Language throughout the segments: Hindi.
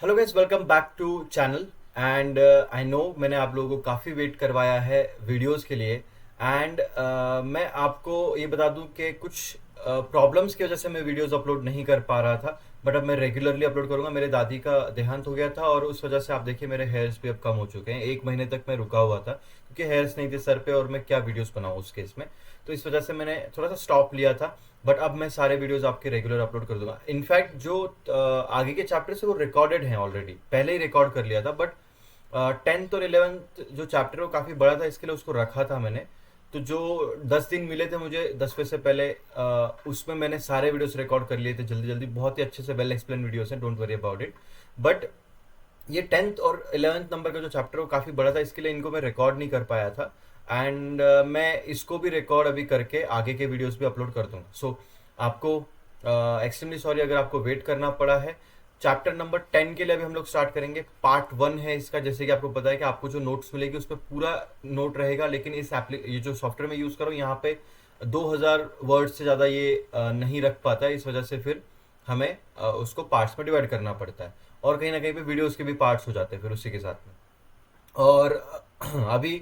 Hello guys, welcome back to channel. And I know मैंने आप लोगों को काफ़ी वेट करवाया है वीडियोस के लिए। एंड मैं आपको ये बता दूं कि कुछ प्रॉब्लम्स की वजह से मैं वीडियोस अपलोड नहीं कर पा रहा था। बट अब मैं रेगुलरली अपलोड करूंगा। मेरे दादी का देहांत हो गया था और उस वजह से आप देखिए मेरे हेयर्स भी अब कम हो चुके हैं। एक महीने तक मैं रुका हुआ था क्योंकि हेयर्स नहीं थे सर पे और मैं क्या वीडियोस बनाऊं उस केस में। तो इस वजह से मैंने थोड़ा सा स्टॉप लिया था। बट अब मैं सारे वीडियोस आपके रेगुलर अपलोड कर दूंगा। इनफैक्ट जो आगे के चैप्टर्स है वो रिकॉर्डेड हैं ऑलरेडी, पहले ही रिकॉर्ड कर लिया था। बट 10th और 11th जो चैप्टर है वो काफ़ी बड़ा था, इसके लिए उसको रखा था मैंने। तो जो 10 दिन मिले थे मुझे 10वें से पहले, उसमें मैंने सारे वीडियोस रिकॉर्ड कर लिए थे जल्दी जल्दी। बहुत ही अच्छे से वेल एक्सप्लेन वीडियोस हैं, don't worry about it. But ये 10th और 11th नंबर का जो चैप्टर है वो काफ़ी बड़ा था, इसके लिए इनको मैं रिकॉर्ड नहीं कर पाया था। एंड मैं इसको भी रिकॉर्ड अभी करके आगे के वीडियोस भी अपलोड कर दूंगा। सो आपको एक्सट्रीमली सॉरी अगर आपको वेट करना पड़ा है। चैप्टर नंबर 10 के लिए अभी हम लोग स्टार्ट करेंगे। पार्ट 1 है इसका। जैसे कि आपको पता है कि आपको जो नोट्स मिलेगी उस पर पूरा नोट रहेगा, लेकिन ये जो सॉफ्टवेयर मैं यूज़ कर रहा हूँ यहाँ पे 2000 वर्ड से ज़्यादा ये नहीं रख पाता है। इस वजह से फिर हमें उसको पार्ट्स में डिवाइड करना पड़ता है। और कहीं ना कहीं पे वीडियोस के भी पार्ट्स हो जाते हैं फिर उसी के साथ में। और अभी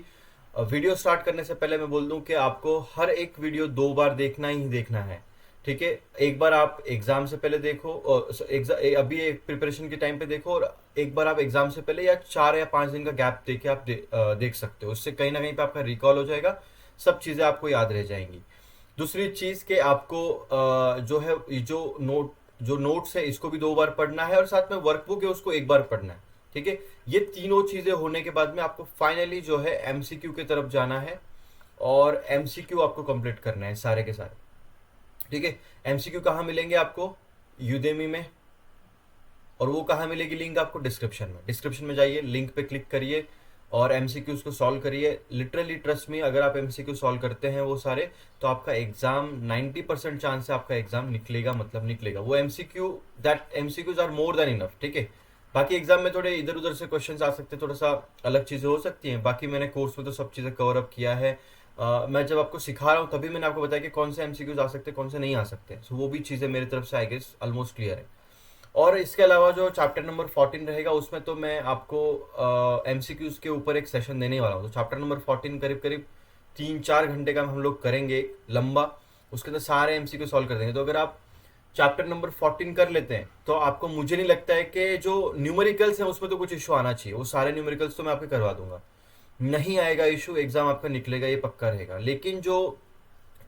वीडियो स्टार्ट करने से पहले मैं बोल दूं कि आपको हर एक वीडियो 2 बार देखना ही देखना है। ठीक है, एक बार आप एग्जाम से पहले देखो और अभी एक प्रिपरेशन के टाइम पे देखो, और एक बार आप एग्जाम से पहले या 4 या 5 दिन का गैप देके आप देख सकते हो। उससे कहीं ना कहीं पे आपका रिकॉल हो जाएगा, सब चीज़ें आपको याद रह जाएंगी। दूसरी चीज़ कि आपको जो है ये जो नोट्स है इसको भी 2 बार पढ़ना है, और साथ में वर्कबुक है उसको एक बार पढ़ना है। ठीक है, ये तीनों चीज़ें होने के बाद में आपको फाइनली जो है एमसीक्यू की तरफ जाना है, और एमसीक्यू आपको कंप्लीट करना है सारे के सारे। ठीक है, एमसीक्यू कहाँ मिलेंगे आपको? यूदेमी में। और वो कहाँ मिलेगी लिंक? आपको डिस्क्रिप्शन में। डिस्क्रिप्शन में जाइए, लिंक पे क्लिक करिए और एमसीक्यूज को सॉल्व करिए। लिटरली ट्रस्ट मी, अगर आप एमसीक्यू सॉल्व करते हैं वो सारे, तो आपका एग्जाम 90% चांस है आपका एग्जाम निकलेगा, मतलब निकलेगा। वो MCQ, that MCQs are more than enough. ठीक है, बाकी एग्जाम में थोड़े इधर उधर से क्वेश्चंस आ सकते हैं, थोड़ा सा अलग चीज़ें हो सकती हैं। बाकी मैंने कोर्स में तो सब चीज़ें कवर अप किया है। मैं जब आपको सिखा रहा हूँ तभी मैंने आपको बताया कि कौन से एमसीक्यूज आ सकते हैं, कौन से नहीं आ सकते। सो वो भी चीज़ें मेरी तरफ से आई गेस ऑलमोस्ट क्लियर है। और इसके अलावा जो चैप्टर नंबर 14 रहेगा उसमें तो मैं आपको एमसीक्यूज के ऊपर एक सेशन देने वाला हूँ। तो चैप्टर नंबर 14 करीब करीब 3-4 घंटे का हम लोग करेंगे, लंबा। उसके अंदर सारे एमसीक्यू सॉल्व कर देंगे। तो अगर आप चैप्टर नंबर 14 कर लेते हैं तो आपको, मुझे नहीं लगता है कि जो न्यूमेरिकल्स हैं उसमें तो कुछ इशू आना चाहिए। वो सारे न्यूमेरिकल्स तो मैं आपके करवा दूंगा, नहीं आएगा इशू, एग्जाम आपका निकलेगा, ये पक्का रहेगा। लेकिन जो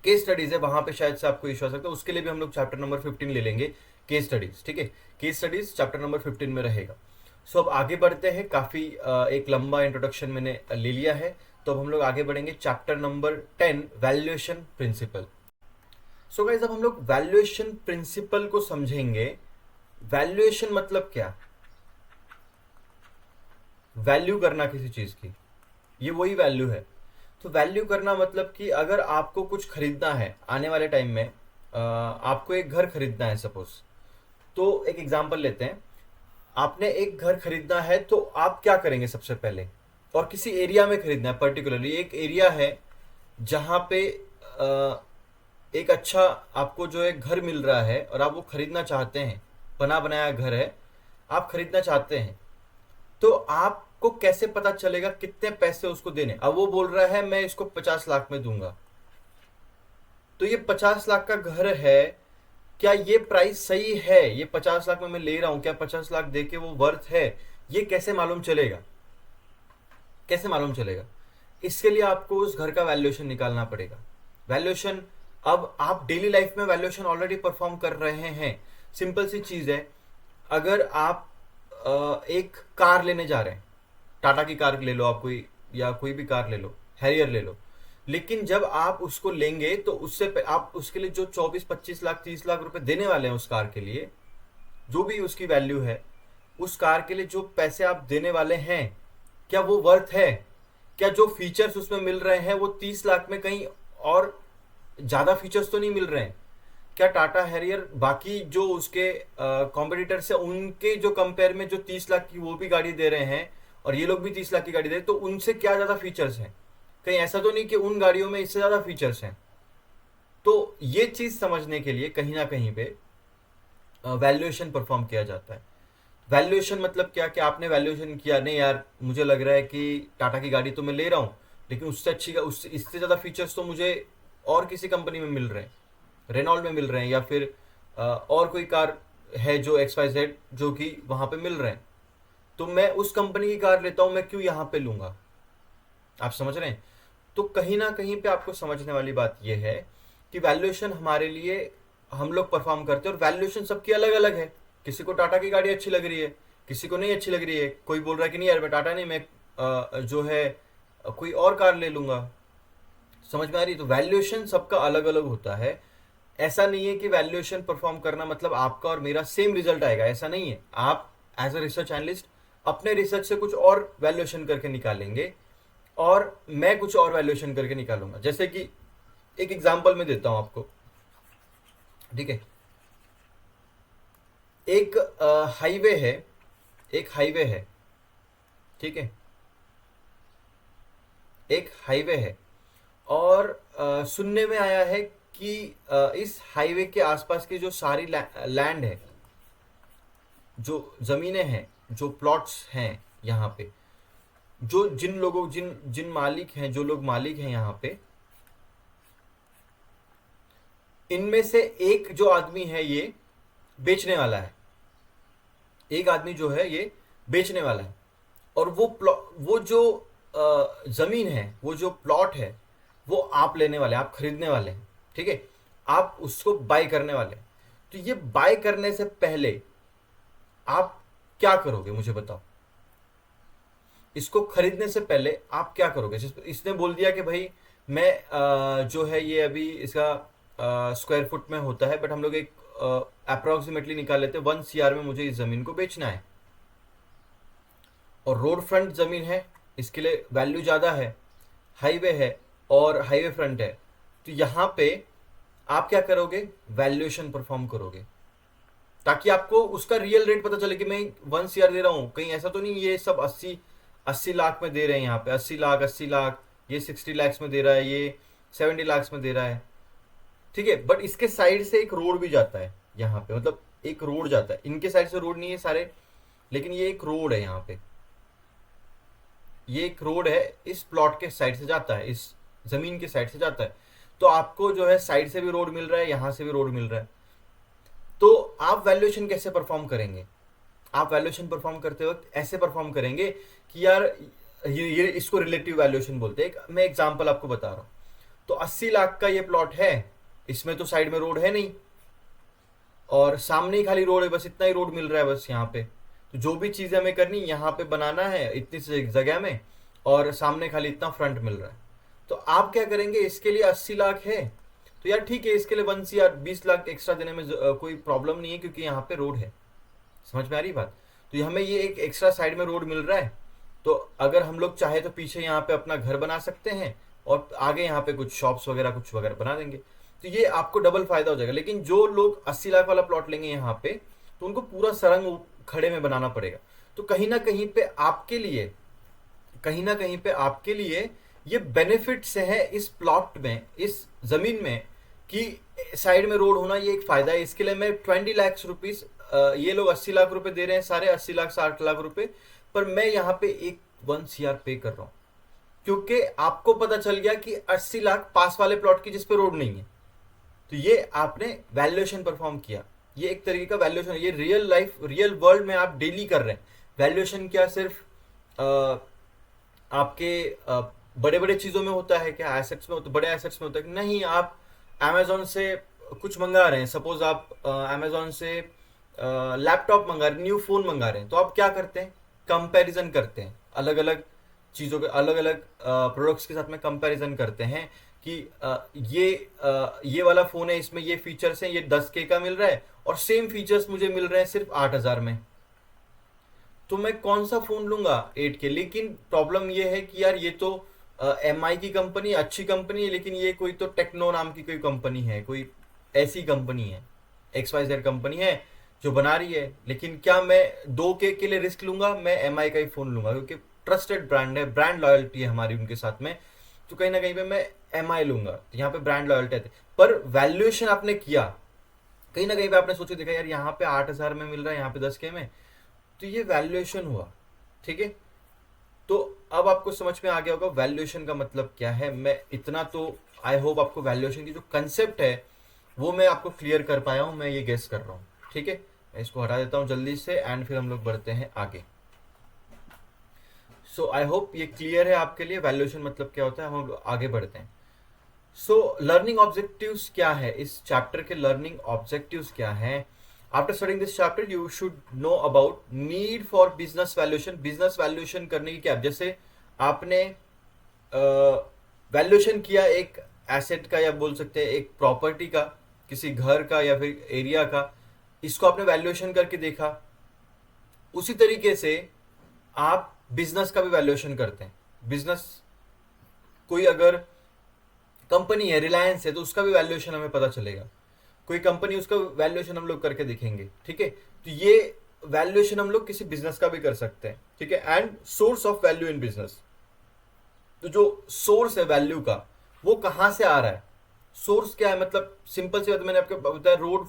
केस स्टडीज है वहां पे शायद से आपको इशू आ सकता है। उसके लिए भी हम लोग चैप्टर नंबर 15 ले लेंगे, केस स्टडीज। ठीक है, केस स्टडीज चैप्टर नंबर 15 में रहेगा। सो अब आगे बढ़ते हैं। काफी एक लंबा इंट्रोडक्शन मैंने ले लिया है, तो अब हम लोग आगे बढ़ेंगे। Chapter number 10, valuation principle. So guys, अब हम लोग वैल्यूएशन प्रिंसिपल को समझेंगे। वैल्यूएशन मतलब क्या? वैल्यू करना किसी चीज की, ये वही वैल्यू है। तो वैल्यू करना मतलब कि अगर आपको कुछ खरीदना है आने वाले टाइम में, आपको एक घर खरीदना है सपोज। तो एक एग्जांपल लेते हैं। आपने एक घर खरीदना है तो आप क्या करेंगे सबसे पहले? और किसी एरिया में खरीदना है, पर्टिकुलरली एक एरिया है जहां पे एक अच्छा आपको जो है घर मिल रहा है और आप वो खरीदना चाहते हैं। बना बनाया घर है, आप खरीदना चाहते हैं। तो आपको कैसे पता चलेगा कितने पैसे उसको देने? अब वो बोल रहा है मैं इसको 50 लाख में दूंगा। तो ये 50 लाख का घर है, क्या ये प्राइस सही है? ये 50 लाख में मैं ले रहा हूं, क्या 50 लाख दे के वो वर्थ है? ये कैसे मालूम चलेगा? कैसे मालूम चलेगा? इसके लिए आपको उस घर का वैल्यूएशन निकालना पड़ेगा। वैल्यूएशन, अब आप डेली लाइफ में वैल्यूएशन ऑलरेडी परफॉर्म कर रहे हैं। सिंपल सी चीज है। अगर आप एक कार लेने जा रहे हैं, टाटा की कार ले लो आप, कोई या कोई भी कार ले लो, हैरियर ले लो। लेकिन जब आप उसको लेंगे तो आप उसके लिए जो 24-25 लाख 30 लाख रुपए देने वाले हैं उस कार के लिए, जो भी उसकी वैल्यू है, उस कार के लिए जो पैसे आप देने वाले हैं, क्या वो वर्थ है? क्या जो फीचर्स उसमें मिल रहे हैं वो 30 लाख में कहीं और ज्यादा फीचर्स तो नहीं मिल रहे हैं? क्या टाटा हैरियर बाकी जो उसके कॉम्पिटिटर्स है उनके जो कंपेयर में जो 30 लाख की वो भी गाड़ी दे रहे हैं और ये लोग भी 30 लाख की गाड़ी दे रहे हैं, तो उनसे क्या ज्यादा फीचर्स हैं? कहीं ऐसा तो नहीं कि उन गाड़ियों में इससे ज्यादा फीचर्स हैं? तो ये चीज समझने के लिए कहीं ना कहीं पे वैल्यूएशन परफॉर्म किया जाता है। वैल्यूएशन मतलब क्या कि आपने वैल्यूएशन किया, नहीं यार मुझे लग रहा है कि टाटा की गाड़ी तो मैं ले रहा हूँ, लेकिन उससे अच्छी उससे इससे ज़्यादा फीचर्स तो मुझे और किसी कंपनी में मिल रहे हैं, रेनॉल्ट में मिल रहे हैं, या फिर और कोई कार है जो XYZ जो कि वहाँ पे मिल रहे हैं, तो मैं उस कंपनी की कार लेता हूँ, मैं क्यों यहाँ पे लूँगा। आप समझ रहे हैं। तो कहीं ना कहीं पे आपको समझने वाली बात यह है कि वैल्यूएशन हमारे लिए हम लोग परफॉर्म करते हैं, और वैल्यूएशन सबकी अलग अलग है। किसी को टाटा की गाड़ी अच्छी लग रही है, किसी को नहीं अच्छी लग रही है। कोई बोल रहा है कि नहीं यार मैं टाटा नहीं, मैं जो है कोई और कार ले लूँगा। समझ में आ रही है। तो वैल्यूएशन सबका अलग अलग होता है। ऐसा नहीं है कि वैल्यूएशन परफॉर्म करना मतलब आपका और मेरा सेम रिजल्ट आएगा, ऐसा नहीं है। आप एज अ रिसर्च एनालिस्ट अपने रिसर्च से कुछ और वैल्यूएशन करके निकालेंगे, और मैं कुछ और वैल्यूएशन करके निकालूंगा। जैसे कि एक एग्जांपल मैं देता हूं आपको, ठीक है। एक हाईवे है, एक हाईवे है, ठीक है, एक हाईवे है, और सुनने में आया है कि इस हाईवे के आसपास की जो सारी लैंड है, जो जमीनें हैं, जो प्लॉट्स हैं यहाँ पे, जो जिन लोगों जिन जिन मालिक हैं, जो लोग मालिक हैं यहाँ पे, इनमें से एक जो आदमी है ये बेचने वाला है। एक आदमी जो है ये बेचने वाला है, और वो जो जमीन है, वो जो प्लॉट है, वो आप लेने वाले हैं, आप खरीदने वाले हैं, ठीक है। आप उसको बाय करने वाले हैं। तो ये बाय करने से पहले आप क्या करोगे मुझे बताओ। इसको खरीदने से पहले आप क्या करोगे। इसने बोल दिया कि भाई मैं जो है ये अभी इसका स्क्वायर फुट में होता है, बट हम लोग एक अप्रोक्सीमेटली निकाल लेते हैं 1 CR में मुझे इस जमीन को बेचना है, और रोड फ्रंट जमीन है, इसके लिए वैल्यू ज़्यादा है, हाईवे है और हाईवे फ्रंट है। तो यहाँ पे आप क्या करोगे, वैल्यूएशन परफॉर्म करोगे, ताकि आपको उसका रियल रेट पता चले कि मैं 1 CR दे रहा हूँ, कहीं ऐसा तो नहीं ये सब 80 लाख में दे रहे हैं। यहाँ पे 80 लाख, ये 60 lakhs में दे रहा है, ये 70 lakhs में दे रहा है, ठीक है। बट इसके साइड से एक रोड भी जाता है यहाँ पे, मतलब एक रोड जाता है, इनके साइड से रोड नहीं है सारे, लेकिन ये एक रोड है यहाँ पे, ये एक रोड है, इस प्लॉट के साइड से जाता है, इस जमीन के साइड से जाता है। तो आपको जो है साइड से भी रोड मिल रहा है, यहाँ से भी रोड मिल रहा है। तो आप वैल्यूएशन कैसे परफॉर्म करेंगे। आप वैल्यूएशन परफॉर्म करते वक्त ऐसे परफॉर्म करेंगे कि यार ये इसको रिलेटिव वैल्यूएशन बोलते हैं। मैं एग्जांपल आपको बता रहा हूँ। तो 80 लाख का ये प्लॉट है, इसमें तो साइड में रोड है नहीं, और सामने ही खाली रोड है, बस इतना ही रोड मिल रहा है बस यहाँ पे। तो जो भी चीज़ हमें करनी यहाँ पे बनाना है इतनी सी जगह में, और सामने खाली इतना फ्रंट मिल रहा है। तो आप क्या करेंगे, इसके लिए 80 लाख है तो यार ठीक है, इसके लिए 1 CR 20 लाख एक्स्ट्रा देने में कोई प्रॉब्लम नहीं है, क्योंकि यहाँ पे रोड है। समझ में आ रही बात। तो हमें ये एक एक्स्ट्रा साइड में रोड मिल रहा है, तो अगर हम लोग चाहे तो पीछे यहाँ पे अपना घर बना सकते हैं, और आगे यहाँ पे कुछ शॉप्स वगैरह कुछ वगैरह बना देंगे। तो ये आपको डबल फायदा हो जाएगा। लेकिन जो लोग 80 लाख वाला प्लॉट लेंगे यहाँ पे, तो उनको पूरा सरंग खड़े में बनाना पड़ेगा। तो कहीं ना कहीं पे आपके लिए, कहीं ना कहीं पे आपके लिए ये बेनिफिट से है इस प्लॉट में, इस जमीन में, कि साइड में रोड होना ये एक फायदा है। इसके लिए मैं 20 लाख रुपीज, ये लोग 80 लाख रुपए दे रहे हैं, सारे 80 लाख 60 लाख रुपए, पर मैं यहाँ पे एक 1 CR पे कर रहा हूँ, क्योंकि आपको पता चल गया कि 80 लाख पास वाले प्लॉट की जिसपे रोड नहीं है। तो ये आपने वैल्यूएशन परफॉर्म किया। ये एक तरीके का वैल्यूएशन, ये रियल लाइफ, रियल वर्ल्ड में आप डेली कर रहे हैं। वैल्यूएशन क्या सिर्फ आपके बड़े बड़े चीज़ों में होता है क्या, एसेट्स में होता, बड़े एसेट्स में होता है नहीं। आप अमेजोन से कुछ मंगा रहे हैं, सपोज आप अमेजोन से लैपटॉप मंगा रहे हैं, न्यू फ़ोन मंगा रहे हैं, तो आप क्या करते हैं, कंपैरिजन करते हैं, अलग अलग चीज़ों के, अलग अलग प्रोडक्ट्स के साथ में कंपैरिजन करते हैं कि ये वाला फ़ोन है, इसमें ये फीचर्स हैं, ये 10K का मिल रहा है, और सेम फीचर्स मुझे मिल रहे हैं सिर्फ 8,000 में, तो मैं कौन सा फ़ोन लूँगा 8K। लेकिन प्रॉब्लम ये है कि यार ये तो MI की कंपनी, अच्छी कंपनी है, लेकिन ये कोई तो टेक्नो नाम की कोई कंपनी है, कोई ऐसी कंपनी है, XYZ कंपनी है जो बना रही है। लेकिन क्या मैं 2K के लिए रिस्क लूँगा, मैं MI का ही फ़ोन लूँगा, क्योंकि ट्रस्टेड ब्रांड है, ब्रांड लॉयल्टी है हमारी उनके साथ में। तो कहीं ना कहीं पे मैं MI लूँगा, तो यहाँ पे ब्रांड लॉयल्टी है। पर वैल्यूएशन आपने किया, कहीं ना कहीं पे आपने सोचा देखा यार यहाँ पे 8,000 में मिल रहा है, यहाँ पे 10K में, तो ये वैल्यूएशन हुआ। ठीक है, तो अब आपको समझ में आ गया होगा वैल्यूएशन का मतलब क्या है। मैं इतना तो आई होप आपको वैल्यूएशन की जो कंसेप्ट है वो मैं आपको क्लियर कर पाया हूं, मैं ये गेस कर रहा हूँ। ठीक है, मैं इसको हटा देता हूँ जल्दी से एंड फिर हम लोग बढ़ते हैं आगे। सो आई होप ये क्लियर है आपके लिए वैल्यूएशन मतलब क्या होता है। हम लोग आगे बढ़ते हैं। सो लर्निंग ऑब्जेक्टिव्स क्या है, इस चैप्टर के लर्निंग ऑब्जेक्टिव्स क्या है। After studying this chapter you should know about need for business valuation. Business valuation करने की क्या, जैसे आपने वैल्यूएशन किया एक एसेट का या बोल सकते हैं एक प्रॉपर्टी का, किसी घर का या फिर एरिया का, इसको आपने वैल्यूएशन करके देखा। उसी तरीके से आप बिजनेस का भी वैल्यूएशन करते हैं। बिजनेस, कोई अगर कंपनी है, रिलायंस है, तो उसका भी वैल्यूएशन हमें पता चलेगा। कोई कंपनी, उसका वैल्यूएशन हम लोग करके देखेंगे। ठीक है, तो ये वैल्यूएशन हम लोग किसी बिजनेस का भी कर सकते हैं। ठीक है, and source of value in business, तो जो सोर्स है वैल्यू का वो कहां से आ रहा है। सोर्स क्या है, मतलब सिंपल सी बात मैंने आपको बताया, रोड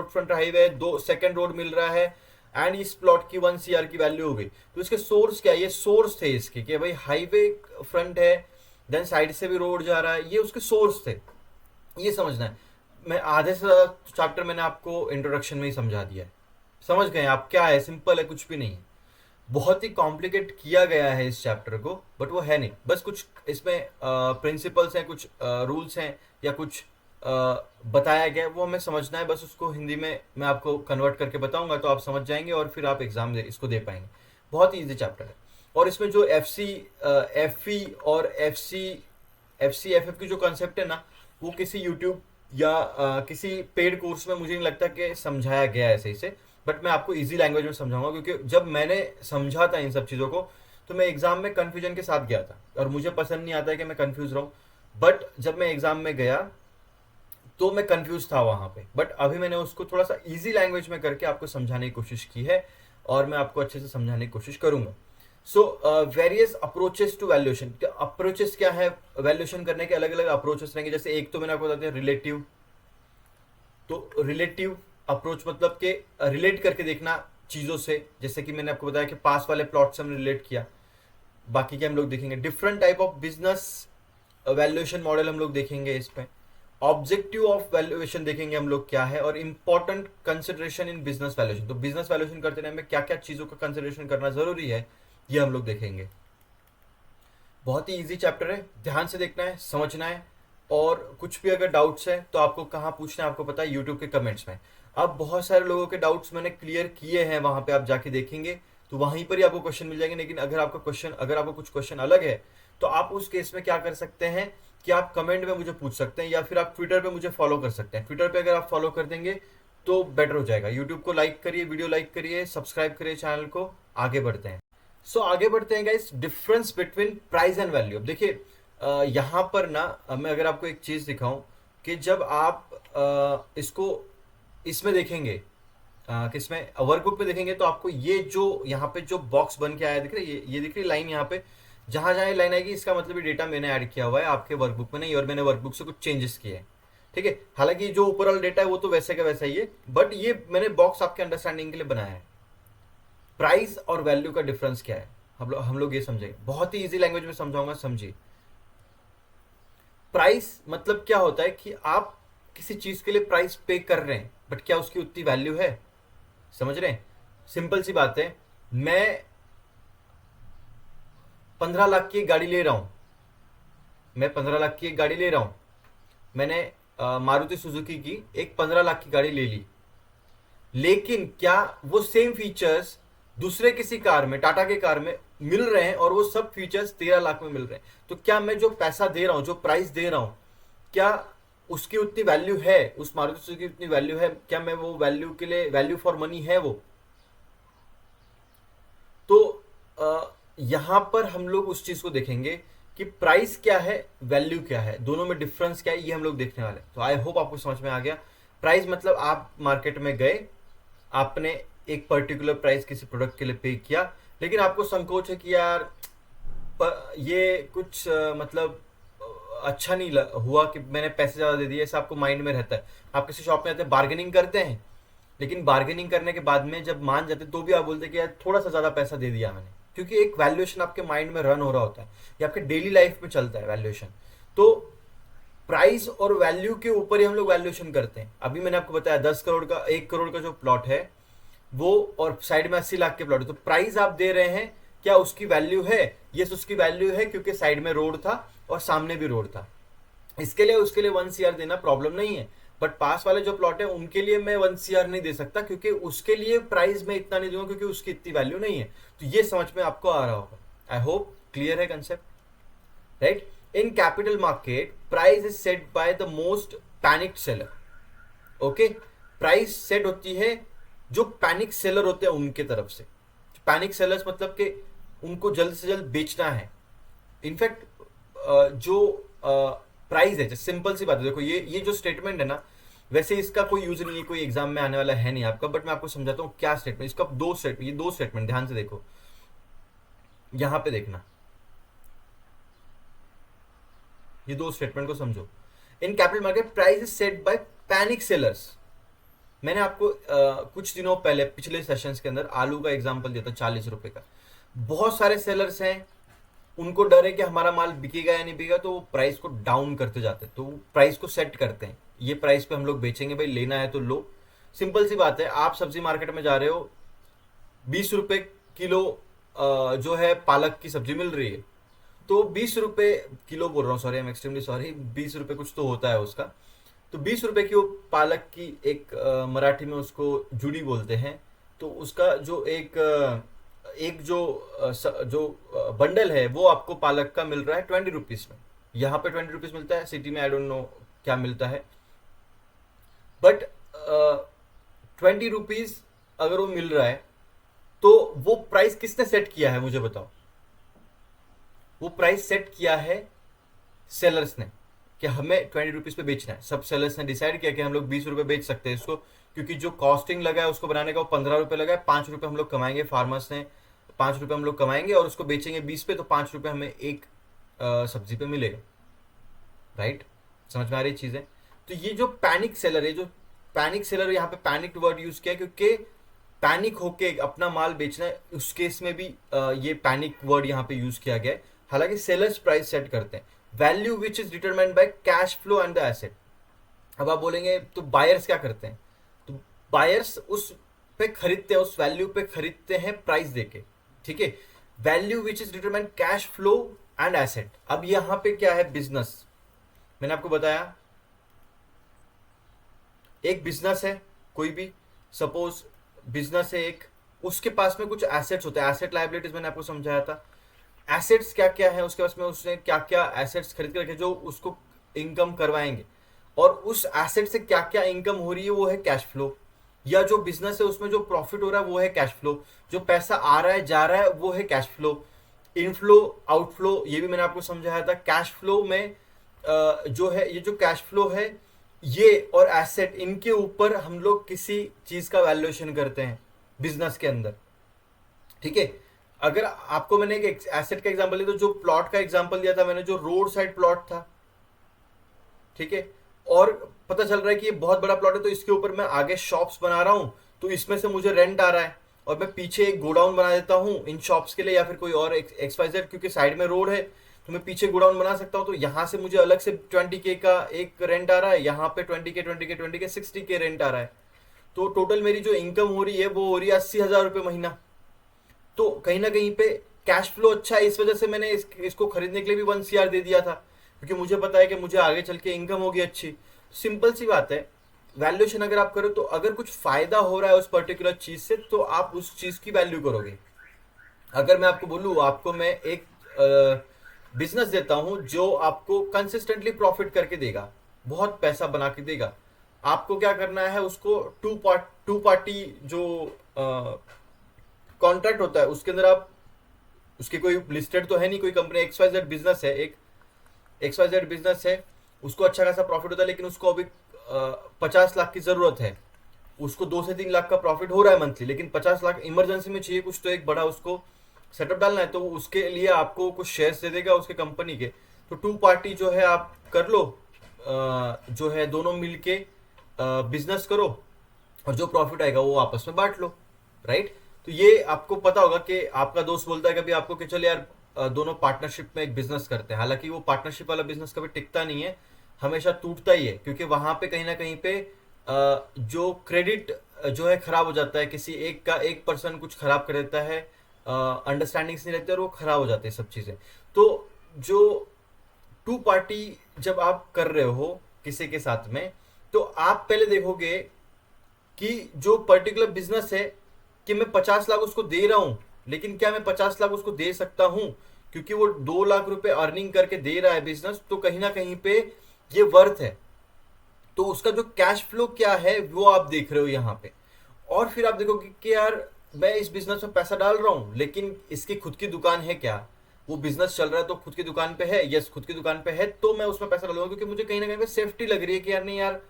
फ्रंट हाईवे है, 2 रोड मिल रहा है एंड इस प्लॉट की 1 CR की वैल्यू हो गई, तो इसके सोर्स क्या है, ये सोर्स थे इसके कि भाई हाईवे फ्रंट है, देन साइड से भी रोड जा रहा है, ये उसके सोर्स थे। ये समझना है। मैं आधे से ज्यादा चैप्टर मैंने आपको इंट्रोडक्शन में ही समझा दिया है। समझ गए आप क्या है, सिंपल है, कुछ भी नहीं है। बहुत ही कॉम्प्लिकेट किया गया है इस चैप्टर को, बट वो है नहीं, बस कुछ इसमें प्रिंसिपल्स हैं, कुछ रूल्स हैं या कुछ बताया गया है, वो हमें समझना है। बस उसको हिंदी में मैं आपको कन्वर्ट करके बताऊंगा तो आप समझ जाएंगे और फिर आप एग्जाम इसको दे पाएंगे। बहुत ही ईजी चैप्टर है। और इसमें जो एफ और एफ की जो कंसेप्ट है ना, वो किसी यूट्यूब या किसी पेड कोर्स में मुझे नहीं लगता कि समझाया गया है सही से। बट मैं आपको इजी लैंग्वेज में समझाऊंगा, क्योंकि जब मैंने समझा था इन सब चीज़ों को तो मैं एग्जाम में कन्फ्यूजन के साथ गया था और मुझे पसंद नहीं आता है कि मैं कन्फ्यूज रहूं। बट जब मैं एग्जाम में गया तो मैं कंफ्यूज था वहां पे, बट अभी मैंने उसको थोड़ा सा इजी लैंग्वेज में करके आपको समझाने की कोशिश की है और मैं आपको अच्छे से समझाने की कोशिश करूंगा। So various approaches to valuation. Approaches क्या है, वैल्यूएशन करने के अलग अलग अप्रोचेस रहेंगे। जैसे एक तो मैंने आपको बताया रिलेटिव, तो रिलेटिव अप्रोच मतलब कि रिलेट करके देखना चीज़ों से, जैसे कि मैंने आपको बताया कि पास वाले प्लॉट से हमने रिलेट किया। बाकी के हम लोग देखेंगे different type of business valuation model हम लोग देखेंगे इसमें। ऑब्जेक्टिव ऑफ वैल्यूएशन देखेंगे हम लोग क्या है, और important consideration in business valuation. तो बिजनेस वैल्यूएशन करते टाइम में क्या क्या चीज़ों का कंसिडरेशन करना जरूरी है, ये हम लोग देखेंगे। बहुत ही इजी चैप्टर है, ध्यान से देखना है, समझना है। और कुछ भी अगर डाउट्स है तो आपको कहाँ पूछना है आपको पता है, यूट्यूब के कमेंट्स में। अब बहुत सारे लोगों के डाउट्स मैंने क्लियर किए हैं, वहां पे आप जाके देखेंगे तो वहीं पर ही आपको क्वेश्चन मिल जाएंगे। लेकिन अगर आपको कुछ क्वेश्चन अलग है तो आप उस केस में क्या कर सकते हैं कि आप कमेंट में मुझे पूछ सकते हैं या फिर आप ट्विटर पे मुझे फॉलो कर सकते हैं। ट्विटर पे अगर आप फॉलो कर देंगे तो बेटर हो जाएगा। यूट्यूब को लाइक करिए, वीडियो लाइक करिए, सब्सक्राइब करिए चैनल को। आगे बढ़ते हैं। आगे बढ़ते हैं guys, difference between price and value. अब देखिए यहाँ पर ना मैं अगर आपको एक चीज दिखाऊं कि जब आप इसको इसमें देखेंगे, किसमें, वर्कबुक में देखेंगे, तो आपको ये जो यहाँ पे जो बॉक्स बन के आया दिख रहा है, ये दिख रही लाइन यहाँ पे, जहां जहां लाइन आएगी इसका मतलब ये डेटा मैंने ऐड किया हुआ है आपके वर्कबुक में नहीं, और मैंने वर्कबुक से कुछ चेंजेस किए हैं। ठीक है, हालांकि जो ऊपर वाला डेटा है वो तो वैसे का वैसा ही है, बट ये मैंने बॉक्स आपके अंडरस्टैंडिंग के लिए बनाया है। प्राइस और वैल्यू का डिफरेंस क्या है हम लोग ये समझेंगे। बहुत ही इजी लैंग्वेज में समझाऊंगा, समझिए। प्राइस मतलब क्या होता है कि आप किसी चीज के लिए प्राइस पे कर रहे हैं, बट क्या उसकी उतनी वैल्यू है, समझ रहे हैं। सिंपल सी बात है, मैं 15 लाख की एक गाड़ी ले रहा हूं, मैं 15 लाख की एक गाड़ी ले रहा हूं, मैंने मारुति सुजुकी की एक 15 लाख की गाड़ी ले ली। लेकिन क्या वो सेम फीचर्स दूसरे किसी कार में, टाटा के कार में मिल रहे हैं और वो सब फीचर्स 13 लाख में मिल रहे हैं, तो क्या मैं जो पैसा दे रहा हूं, जो प्राइस दे रहा हूं, क्या उसकी उतनी वैल्यू है, उस मारुति सुजुकी की उतनी वैल्यू है, क्या मैं वो वैल्यू के लिए, वैल्यू फॉर मनी है वो। तो यहां पर हम लोग उस चीज को देखेंगे कि प्राइस क्या है, वैल्यू क्या है, दोनों में डिफरेंस क्या है, ये हम लोग देखने वाले हैं। तो आई होप आपको समझ में आ गया। प्राइस मतलब आप मार्केट में गए, आपने एक पर्टिकुलर प्राइस किसी प्रोडक्ट के लिए पे किया, लेकिन आपको संकोच है कि यार ये कुछ मतलब अच्छा नहीं हुआ कि मैंने पैसे ज़्यादा दे दिए, ऐसा आपको माइंड में रहता है। आप किसी शॉप में आते हैं, बार्गेनिंग करते हैं, लेकिन बार्गेनिंग करने के बाद में जब मान जाते तो भी आप बोलते कि यार थोड़ा सा ज़्यादा पैसा दे दिया मैंने, क्योंकि एक वैल्यूएशन आपके माइंड में रन हो रहा होता है, ये आपके डेली लाइफ में चलता है वैल्यूएशन। तो प्राइस और वैल्यू के ऊपर ही हम लोग वैल्यूएशन करते हैं। अभी मैंने आपको बताया 10 करोड़ का, 1 करोड़ का जो प्लॉट है वो, और साइड में 80 लाख के प्लॉट है, तो प्राइस आप दे रहे हैं, क्या उसकी वैल्यू है? यस, उसकी वैल्यू है, क्योंकि साइड में रोड था और सामने भी रोड था। इसके लिए उसके लिए 1 CR देना प्रॉब्लम नहीं है, बट पास वाले जो प्लॉट है उनके लिए मैं 1 CR नहीं दे सकता, क्योंकि उसके लिए प्राइस में इतना नहीं दूंगा, क्योंकि उसकी इतनी वैल्यू नहीं है। तो ये समझ में आपको आ रहा होगा। आई होप क्लियर है concept, right? In capital market price is set by the most panicked seller. Okay, price set होती है जो पैनिक सेलर होते हैं उनके तरफ से। पैनिक सेलर्स मतलब कि उनको जल्द से जल्द बेचना है। इनफैक्ट जो प्राइस है, सिंपल सी बात है, देखो ये जो स्टेटमेंट है ना, वैसे इसका कोई यूज नहीं है, कोई एग्जाम में आने वाला है नहीं आपका, बट मैं आपको समझाता हूँ क्या स्टेटमेंट इसका। ये दो स्टेटमेंट ध्यान से देखो, यहां पे देखना, ये दो स्टेटमेंट को समझो। In capital market price is set by panic sellers. मैंने आपको कुछ दिनों पहले पिछले सेशंस के अंदर आलू का एग्जांपल दिया था, 40 रुपए का। बहुत सारे सेलर्स हैं, उनको डर है कि हमारा माल बिकेगा या नहीं बिकेगा, तो वो प्राइस को डाउन करते जाते हैं, तो वो प्राइस को सेट करते हैं, ये प्राइस पे हम लोग बेचेंगे भाई, लेना है तो लो। सिंपल सी बात है, आप सब्जी मार्केट में जा रहे हो, 20 रुपए किलो जो है पालक की सब्जी मिल रही है, तो 20 रुपए किलो बोल रहा हूँ, sorry, I am extremely sorry, 20 रुपए कुछ तो होता है उसका। तो 20 रुपए की वो पालक की एक मराठी में उसको जुड़ी बोलते हैं, तो उसका जो एक जो बंडल है वो आपको पालक का मिल रहा है 20 रुपीज में। यहाँ पे 20 रुपीज मिलता है, सिटी में आई डोंट नो क्या मिलता है, बट 20 रुपीज अगर वो मिल रहा है, तो वो प्राइस किसने सेट किया है मुझे बताओ? वो प्राइस सेट किया है सेलर्स ने, कि हमें 20 रुपीज पे बेचना है। सब सेलर्स ने डिसाइड किया कि हम लोग 20 रुपए बेच सकते हैं इसको, क्योंकि जो कॉस्टिंग लगा है उसको बनाने का वो 15 रुपए लगा है, 5 रुपए हम लोग कमाएंगे, फार्मर्स ने 5 रुपए हम लोग कमाएंगे, और उसको बेचेंगे 20 पे, तो 5 रुपए हमें एक सब्जी पे मिलेगा, राइट? समझ में आ रही चीजें? तो ये जो पैनिक सेलर है, जो पैनिक सेलर, यहाँ पे पैनिक वर्ड यूज किया क्योंकि पैनिक होके अपना माल बेचना है, उस केस में भी ये पैनिक वर्ड यहाँ पे यूज किया गया है। हालांकि सेलर्स प्राइस सेट करते हैं, value which is determined by cash flow and the asset. अब आप बोलेंगे तो बायर्स क्या करते हैं? तो बायर्स उस पे खरीदते हैं, उस वैल्यू पे खरीदते हैं प्राइस देके, ठीक है? Value which is determined cash flow and asset. अब यहाँ पे क्या है? बिजनेस। मैंने आपको बताया एक बिजनेस है, कोई भी, सपोज बिजनेस है एक, उसके पास में कुछ एसेट्स होते हैं, एसेट लायबिलिटीज मैंने आपको समझाया था। एसेट्स क्या क्या है उसके पास में, उसने क्या क्या एसेट्स खरीद के रखे जो उसको इनकम करवाएंगे, और उस एसेट से क्या क्या इनकम हो रही है वो है कैश फ्लो, या जो बिजनेस है उसमें जो प्रॉफिट हो रहा है वो है कैश फ्लो, जो पैसा आ रहा है जा रहा है वो है कैश फ्लो। इनफ्लो आउटफ्लो ये भी मैंने आपको समझाया था। कैश फ्लो में जो है, ये जो कैश फ्लो है, ये और एसेट, इनके ऊपर हम लोग किसी चीज का वैल्यूएशन करते हैं बिजनेस के अंदर, ठीक है? अगर आपको मैंने एक एसेट का एग्जांपल दिया, तो जो प्लॉट का एग्जांपल दिया था मैंने, जो रोड साइड प्लॉट था, ठीक है, और पता चल रहा है कि ये बहुत बड़ा प्लॉट है, तो इसके ऊपर मैं आगे शॉप्स बना रहा हूं, तो इसमें से मुझे रेंट आ रहा है, और मैं पीछे एक गोडाउन बना देता हूं इन शॉप्स के लिए, या फिर कोई और XYZ, क्योंकि साइड में रोड है तो मैं पीछे गोडाउन बना सकता हूं, तो यहां से मुझे अलग से 20K का एक रेंट आ रहा है, यहाँ पे 20K 60K रेंट आ रहा है, तो टोटल मेरी जो इनकम हो रही है वो हो रही है 80,000 रुपये महीना। तो कहीं ना कहीं पे कैश फ्लो अच्छा है, इस वजह से मैंने इसको खरीदने के लिए भी 1 CR दे दिया था, क्योंकि मुझे पता है कि मुझे आगे चल के इनकम होगी अच्छी। सिंपल सी बात है, वैल्यूएशन अगर आप करो तो अगर कुछ फायदा हो रहा है उस पर्टिकुलर चीज से, तो आप उस चीज की वैल्यू करोगे। अगर मैं आपको बोलूँ, आपको मैं एक बिजनेस देता हूं जो आपको कंसिस्टेंटली प्रॉफिट करके देगा, बहुत पैसा बना के देगा, आपको क्या करना है? उसको टू पार्टी जो कॉन्ट्रैक्ट होता है उसके अंदर आप, उसके कोई लिस्टेड तो है नहीं कोई कंपनी, XYZ बिजनेस है, एक XYZ बिजनेस है, उसको अच्छा खासा प्रॉफिट होता है, लेकिन उसको अभी 50 लाख की जरूरत है, उसको 2 से 3 लाख का प्रॉफिट हो रहा है मंथली, लेकिन 50 लाख इमरजेंसी में चाहिए कुछ, तो एक बड़ा उसको सेटअप डालना है, तो उसके लिए आपको कुछ शेयर्स दे देगा उसके कंपनी के। तो टू पार्टी जो है आप कर लो, जो है दोनों मिलके बिजनेस करो, और जो प्रॉफिट आएगा वो आपस में बांट लो, राइट। तो ये आपको पता होगा कि आपका दोस्त बोलता है कभी आपको कि चल यार दोनों पार्टनरशिप में एक बिजनेस करते हैं, हालांकि वो पार्टनरशिप वाला बिजनेस कभी टिकता नहीं है, हमेशा टूटता ही है, क्योंकि वहां पे कहीं ना कहीं पे जो क्रेडिट जो है खराब हो जाता है, किसी एक का एक पर्सन कुछ खराब कर देता है, अंडरस्टैंडिंग्स नहीं रहती और वो खराब हो जाती है सब चीजें। तो जो टू पार्टी जब आप कर रहे हो किसी के साथ में, तो आप पहले देखोगे कि जो पर्टिकुलर बिजनेस है कि मैं 50 लाख उसको दे रहा हूं, लेकिन क्या मैं 50 लाख उसको दे सकता हूं, क्योंकि वो 2 लाख रुपए अर्निंग करके दे रहा है बिजनेस, तो कहीं ना कहीं पे ये वर्थ है। तो उसका जो कैश फ्लो क्या है वो आप देख रहे हो यहाँ पे। और फिर आप देखोगे कि यार मैं इस बिजनेस में पैसा डाल रहा हूँ, लेकिन इसकी खुद की दुकान है क्या, वो बिजनेस चल रहा है तो खुद की दुकान पे है, यस खुद की दुकान पे है, तो मैं उसमें पैसा डालूंगा, क्योंकि मुझे कहीं ना कहीं पे सेफ्टी लग रही है कि यार नहीं यार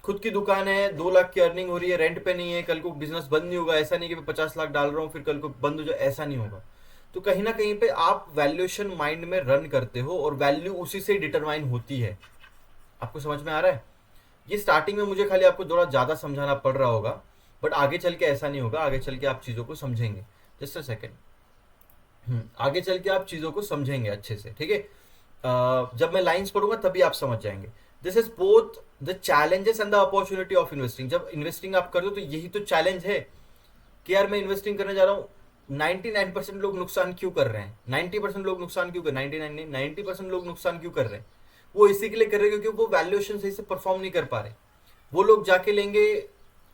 खुद की दुकान है, 2 लाख की अर्निंग हो रही है, रेंट पे नहीं है, कल को बिजनेस बंद नहीं होगा, ऐसा नहीं कि मैं 50 लाख डाल रहा हूँ फिर कल को बंद हो जाए, ऐसा नहीं होगा। तो कहीं ना कहीं पे आप वैल्यूएशन माइंड में रन करते हो और वैल्यू उसी से डिटरमाइन होती है। आपको समझ में आ रहा है? ये स्टार्टिंग में मुझे खाली आपको थोड़ा ज्यादा समझाना पड़ रहा होगा, बट आगे चल के ऐसा नहीं होगा, आगे चल के आप चीजों को समझेंगे। Just a second. आगे चल के आप चीजों को समझेंगे अच्छे से, ठीक है। जब मैं लाइंस पढ़ूंगा तभी आप समझ जाएंगे। This is both the challenges and the opportunity of investing. जब इन्वेस्टिंग आप कर दो तो यही तो चैलेंज है कि यार मैं इन्वेस्टिंग करने जा रहा हूँ, 99% लोग नुकसान क्यों कर रहे हैं, 90% लोग नुकसान क्यों कर, 99 नहीं 90% लोग नुकसान क्यों कर रहे हैं, वो इसी के लिए कर रहे हैं क्योंकि वो वैल्यूएशन सही से परफॉर्म नहीं कर पा रहे। वो लोग जाके लेंगे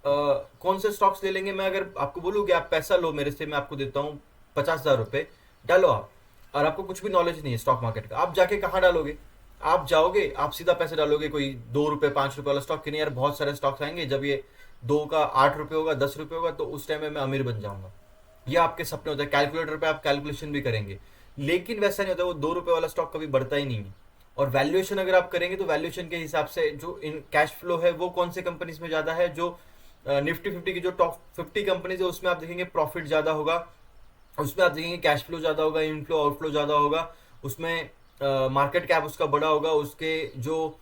कौन से स्टॉक्स ले लेंगे, मैं अगर आपको बोलूँ कि आप पैसा लो मेरे से, मैं आपको देता हूँ 50,000 रुपए, डालो आप, और आपको कुछ भी नॉलेज नहीं है स्टॉक मार्केट का, आप जाके कहाँ डालोगे? आप जाओगे, आप सीधा पैसे डालोगे कोई 2 रुपए 5 रुपए वाला स्टॉक, कि नहीं यार बहुत सारे स्टॉक्स आएंगे, जब ये 2 का 8 रुपए होगा 10 रुपए होगा तो उस टाइम में मैं अमीर बन जाऊंगा। ये आपके सपने होते हैं, कैलकुलेटर पे आप कैलकुलेशन भी करेंगे, लेकिन वैसा नहीं होता, वो 2 रुपए वाला स्टॉक कभी बढ़ता ही नहीं है। और वैल्यूएशन अगर आप करेंगे तो वैल्यूएशन के हिसाब से जो इन कैश फ्लो है वो कौन से कंपनीज में ज्यादा है, जो निफ्टी 50 की जो टॉप 50 कंपनीज है उसमें आप देखेंगे प्रॉफिट ज्यादा होगा, उसमें आप देखेंगे कैश फ्लो ज्यादा होगा, इनफ्लो आउटफ्लो ज्यादा होगा, उसमें मार्केट कैप उसका बड़ा होगा, उसके जो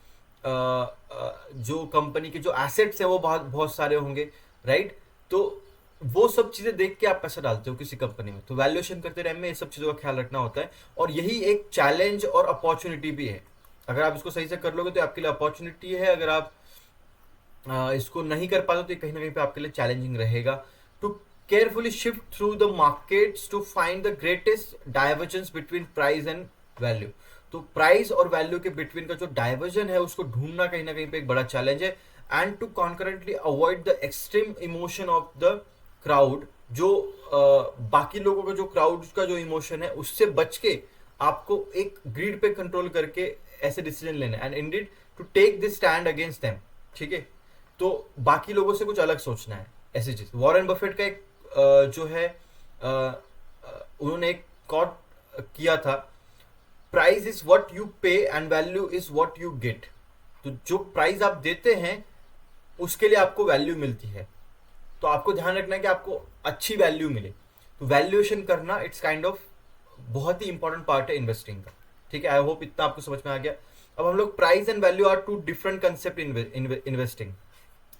कंपनी के जो एसेट्स हैं वो बहुत बहुत सारे होंगे, राइट। तो वो सब चीजें देख के आप पैसा डालते हो किसी कंपनी में, तो वैल्यूएशन करते टाइम में ये सब चीजों का ख्याल रखना होता है, और यही एक चैलेंज और अपॉर्चुनिटी भी है। अगर आप इसको सही से कर लोगे तो आपके लिए अपॉर्चुनिटी है, अगर आप इसको नहीं कर पाते तो ये कहीं ना कहीं पे आपके लिए चैलेंजिंग रहेगा। To carefully shift through the markets to find the greatest divergence between price and value. तो प्राइस और वैल्यू के बिटवीन का जो डाइवर्जन है उसको ढूंढना कहीं ना कहीं पे एक बड़ा चैलेंज है। And to concurrently avoid the extreme emotion of the crowd, जो बाकी लोगों का जो क्राउड का जो इमोशन है उससे बच के आपको एक ग्रीड पे कंट्रोल करके ऐसे डिसीजन लेने, and indeed to take this stand against them, ठीक है। तो बाकी लोगों से कुछ अलग सोचना है, ऐसी चीज। वॉरेन बफेट का एक जो है उन्होंने एक कॉट किया था, प्राइस इज व्हाट यू पे and value is what you get. तो जो प्राइस आप देते हैं उसके लिए आपको वैल्यू मिलती है, तो आपको ध्यान रखना है कि आपको अच्छी वैल्यू मिले। तो वैल्यूएशन करना इट्स काइंड ऑफ बहुत ही इंपॉर्टेंट पार्ट है इन्वेस्टिंग का, ठीक है। आई होप इतना आपको समझ में आ गया। अब हम लोग price and value are two different concept investing.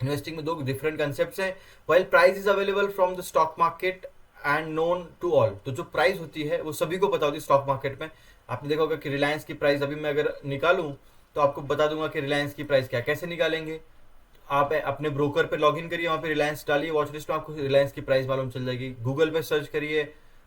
Investing में दो डिफरेंट कंसेप्ट हैं। While price is available from the stock market and known to all. तो जो प्राइस होती है वो सभी को पता होती है स्टॉक मार्केट में। आपने देखा होगा कि रिलायंस की प्राइस अभी मैं अगर निकालूं तो आपको बता दूंगा कि रिलायंस की प्राइस क्या, कैसे निकालेंगे। आप अपने ब्रोकर पे लॉगिन करिए, वहां पे रिलायंस डालिए वॉच लिस्ट में, आपको रिलायंस की प्राइस मालूम चल जाएगी। गूगल पे सर्च करिए,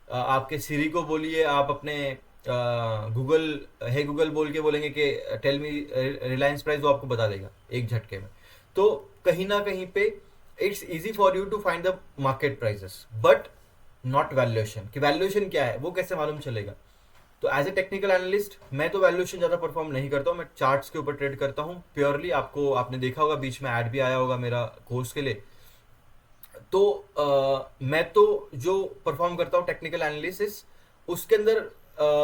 आपके सीरी को बोलिए, आप अपने गूगल है गूगल बोल के बोलेंगे कि टेल मी रिलायंस प्राइस, वो आपको बता देगा एक झटके में। तो कहीं ना कहीं पे it's easy for you to find the market prices, but not valuation. कि वैल्यूएशन क्या है वो कैसे मालूम चलेगा। तो एज ए टेक्निकल एनालिस्ट मैं तो वैल्यूएशन ज़्यादा परफॉर्म नहीं करता हूँ, मैं चार्ट्स के ऊपर ट्रेड करता हूँ प्योरली। आपने देखा होगा बीच में ऐड भी आया होगा मेरा कोर्स के लिए। तो मैं तो जो परफॉर्म करता हूँ टेक्निकल एनालिसिस, उसके अंदर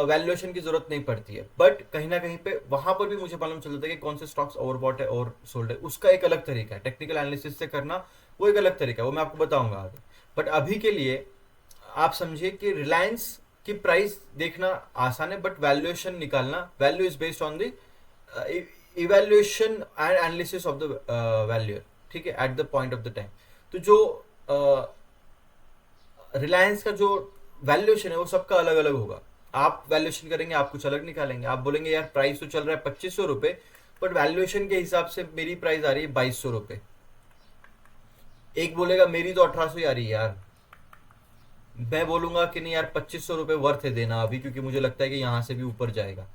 वैल्यूएशन की जरूरत नहीं पड़ती है, बट कहीं ना कहीं पे वहां पर भी मुझे मालूम चल जाता है कि कौन से स्टॉक्स ओवरबॉट है और सोल्ड है। उसका एक अलग तरीका है टेक्निकल एनालिसिस से करना, वो एक अलग तरीका है, वो मैं आपको बताऊंगा आगे। बट अभी के लिए आप समझिए कि रिलायंस की प्राइस देखना आसान है, बट वैल्यूएशन निकालना, value is based on the evaluation and analysis of the valuer, ठीक है, at the point of the time. तो तो जो रिलायंस का जो वैल्यूएशन है वो सबका अलग अलग होगा। आप वैल्यूएशन करेंगे, आप कुछ अलग निकालेंगे। आप बोलेंगे यार प्राइस तो चल रहा है 2500 रुपये, बट वैल्यूएशन के हिसाब से मेरी प्राइस आ रही है 2200 रुपये। एक बोलेगा मेरी तो 1800 ही आ रही है यार। मैं बोलूंगा कि नहीं यार 2500 रुपये वर्थ है देना अभी, क्योंकि मुझे लगता है कि यहाँ से भी ऊपर जाएगा।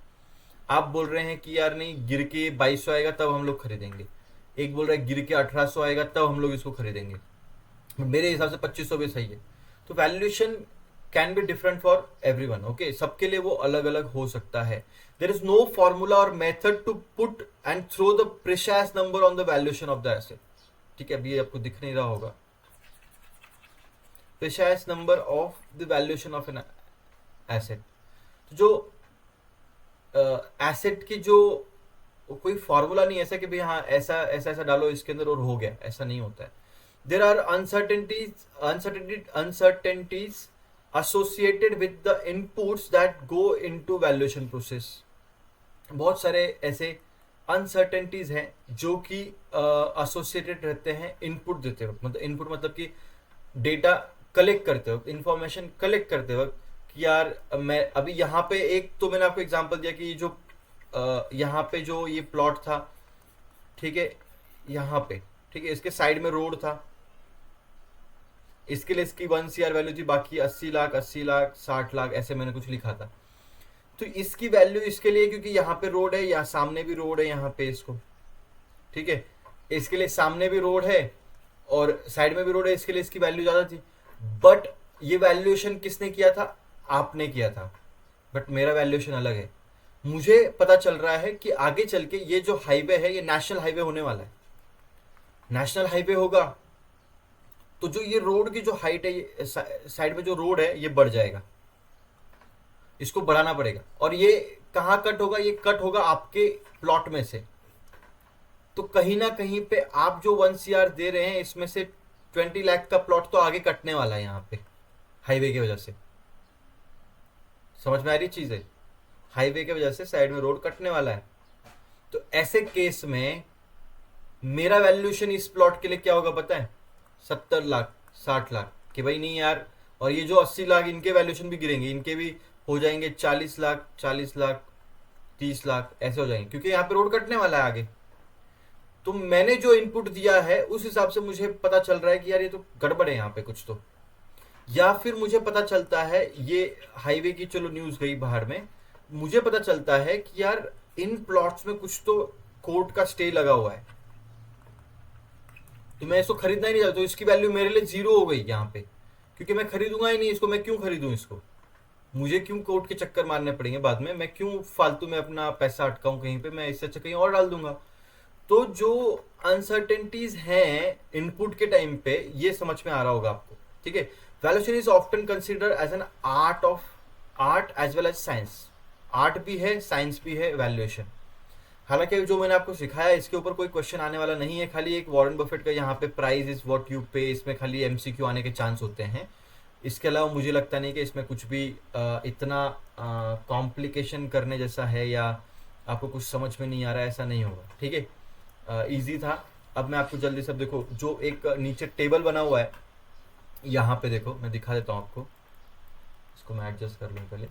आप बोल रहे हैं कि यार नहीं, गिर के 2200 आएगा तब हम लोग खरीदेंगे। एक बोल रहा है गिर के 1800 आएगा तब हम लोग इसको खरीदेंगे। मेरे हिसाब से 2500 भी सही है। तो valuation can be different for everyone. Okay, सबके लिए वो अलग अलग हो सकता है। देर इज नो फॉर्मूला और method to put and throw the precise number on the valuation of the asset. ठीक है, अभी आपको दिख नहीं रहा होगा, precise number of the valuation of an asset. तो जो एसेट की जो कोई फॉर्मूला नहीं ऐसा कि भाई हाँ ऐसा ऐसा ऐसा डालो इसके अंदर और हो गया, ऐसा नहीं होता है। There are uncertainties associated with the inputs that go into valuation process। बहुत सारे ऐसे अनसर्टेनिटीज हैं जो कि एसोसिएटेड रहते हैं इनपुट देते वक्त। मतलब इनपुट मतलब कि डेटा कलेक्ट करते वक्त, इंफॉर्मेशन कलेक्ट करते वक्त, कि यार मैं अभी यहाँ पे एक तो मैंने आपको एग्जांपल दिया कि जो यहाँ पे जो ये प्लॉट था, ठीक है, यहाँ पे, ठीक है, इसके साइड में रोड था, इसके लिए इसकी 1 CR वैल्यू थी, बाकी 80 लाख 80 लाख 60 लाख ऐसे मैंने कुछ लिखा था। तो इसकी वैल्यू इसके लिए, क्योंकि यहाँ पे रोड है, या सामने भी रोड है यहाँ पे इसको, ठीक है, इसके लिए सामने भी रोड है और साइड में भी रोड है, इसके लिए इसकी वैल्यू ज्यादा थी। बट ये वैल्यूएशन किसने किया था? आपने किया था, बट मेरा वैल्यूएशन अलग है। मुझे पता चल रहा है कि आगे चल के ये जो हाईवे है ये नेशनल हाईवे होने वाला है। नेशनल हाईवे होगा तो जो ये रोड की जो हाइट है, साइड में जो रोड है ये बढ़ जाएगा, इसको बढ़ाना पड़ेगा। और ये कहाँ कट होगा? ये कट होगा आपके प्लॉट में से। तो कहीं ना कहीं पे आप जो 1 CR दे रहे हैं इसमें से 20 लाख का प्लॉट तो आगे कटने वाला है यहाँ पे हाईवे की वजह से। समझ में आ रही चीज है? हाईवे की वजह से साइड में रोड कटने वाला है। तो ऐसे केस में मेरा वैल्यूएशन इस प्लॉट के लिए क्या होगा पता है? 70 लाख 60 लाख, कि भाई नहीं यार, और ये जो 80 लाख इनके वैल्यूएशन भी गिरेंगे, इनके भी हो जाएंगे 40 लाख 40 लाख 30 लाख ऐसे हो जाएंगे, क्योंकि यहाँ पे रोड कटने वाला है आगे। तो मैंने जो इनपुट दिया है उस हिसाब से मुझे पता चल रहा है कि यार ये तो गड़बड़ है यहाँ पे कुछ तो। या फिर मुझे पता चलता है, ये हाईवे की चलो न्यूज गई बाहर में, मुझे पता चलता है कि यार इन प्लॉट्स में कुछ तो कोर्ट का स्टे लगा हुआ है, तो मैं इसको खरीदना ही नहीं चाहता। तो इसकी वैल्यू मेरे लिए 0 हो गई यहाँ पे, क्योंकि मैं खरीदूंगा ही नहीं इसको। मैं क्यों खरीदूं इसको? मुझे क्यों कोर्ट के चक्कर मारने पड़ेंगे बाद में? मैं क्यों फालतू में अपना पैसा अटकाऊं कहीं पे? मैं इससे अच्छा कहीं और डाल दूंगा। तो जो अनसर्टेनिटीज हैं इनपुट के टाइम पे, ये समझ में आ रहा होगा आपको, ठीक है। Valuation is often considered as an art as well as science. Art भी है, साइंस भी है वैल्यूएशन। हालांकि जो मैंने आपको सिखाया इसके ऊपर कोई क्वेश्चन आने वाला नहीं है, खाली एक वॉरेन बफेट का यहाँ पे प्राइस इज व्हाट यू पे, इसमें खाली MCQ आने के चांस होते हैं। इसके अलावा मुझे लगता नहीं कि इसमें कुछ भी इतना कॉम्प्लिकेशन करने जैसा है या आपको कुछ समझ में नहीं आ रहा है, ऐसा नहीं होगा, ठीक है। ईजी था। अब मैं आपको जल्दी से देखो, जो एक नीचे टेबल बना हुआ है यहाँ पे देखो, मैं दिखा देता हूँ आपको। इसको मैं एडजस्ट कर लूँ पहले।